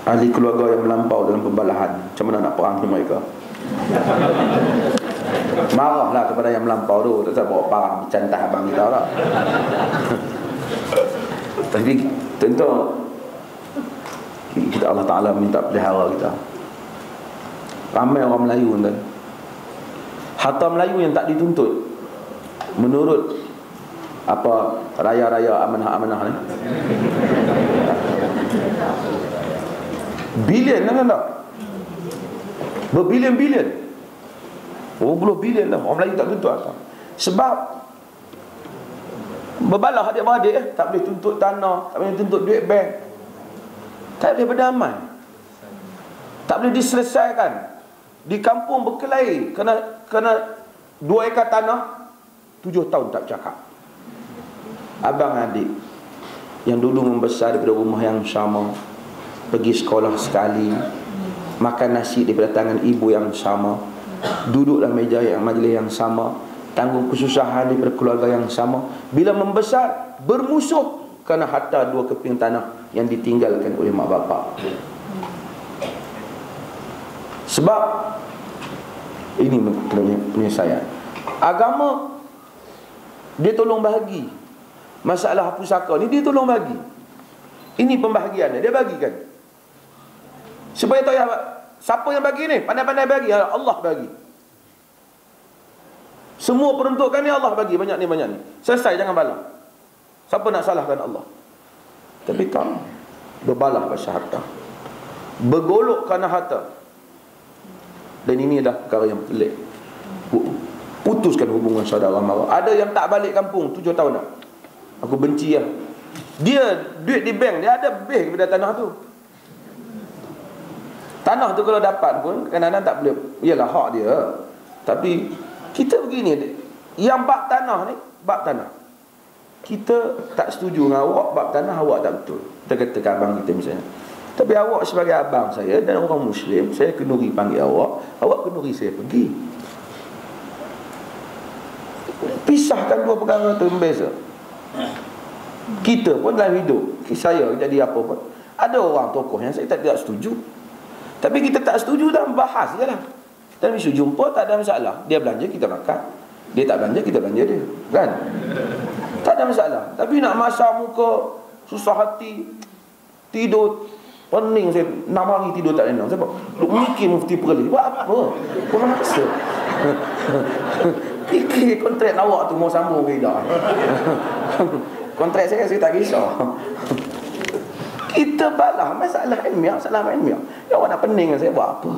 ahli keluarga yang melampau dalam pembalahan, macam mana nak perang dengan mereka? Marahlah kepada yang melampau tu, tak bawa parang cantah abang kita lah. Tapi tentu kita, Allah Ta'ala minta pelihara kita. Ramai orang Melayu kan, harta Melayu yang tak dituntut menurut apa raya-raya amanah-amanah ni, bilion kan tak? Berbilion-bilion, berpuluh bilion lah. Orang Melayu tak tuntut apa. Sebab berbalah adik-beradik tak boleh tuntut tanah, tak boleh tuntut duit bank, tak boleh berdamai, tak boleh diselesaikan. Di kampung berkelahi kena 2 ekar tanah, 7 tahun tak bercakap. Abang adik yang dulu membesar daripada rumah yang sama, pergi sekolah sekali, makan nasi daripada tangan ibu yang sama, duduk dalam meja yang majlis yang sama, tanggung kesusahan daripada keluarga yang sama, bila membesar bermusuh kerana harta 2 keping tanah yang ditinggalkan oleh mak bapak. Sebab ini penyelesaian agama, dia tolong bahagi. Masalah pusaka ni dia tolong bagi. Ini pembahagiannya, dia bagikan. Supaya tak payah, siapa yang bagi ni? Pandai-pandai bagi, Allah bagi. Semua peruntukan ni Allah bagi, banyak ni banyak ni. Selesai, jangan balah. Siapa nak salahkan Allah? Tapi tak, berbalah pasal harta, bergolok kerana harta. Dan ini adalah perkara yang pelik. Putuskan hubungan saudara mara. Ada yang tak balik kampung 7 tahun dah. Aku benci lah. Dia duit di bank, dia ada lebih daripada tanah tu. Tanah tu kalau dapat pun kadang-kadang tak boleh, ialah hak dia. Tapi kita begini, yang bab tanah ni, bab tanah, kita tak setuju dengan awak bab tanah, awak tak betul. Kita kata ke abang kita misalnya, tapi awak sebagai abang saya dan orang Muslim, saya kenduri panggil awak, awak kenduri saya pergi. Pisahkan dua perkara tu, berbeza. Kita pun dalam hidup, saya jadi apa pun, ada orang tokoh yang saya tidak setuju, tapi kita tak setuju dalam bahas je lah. Dan isu jumpa tak ada masalah. Dia belanja, kita makan. Dia tak belanja, kita belanja dia, kan? Tak ada masalah. Tapi nak masak muka, susah hati, tidur pening, saya 6 hari tidur tak tenang. Sebab duk mikir mufti Perlis, buat apa? Kau maksa fikir kontrak awak tu mau sambung ke tidak. Kontrak saya tak kisah. Kita balah masalah ilmiah, masalah ilmiah. Ya, awak nak pening saya buat apa?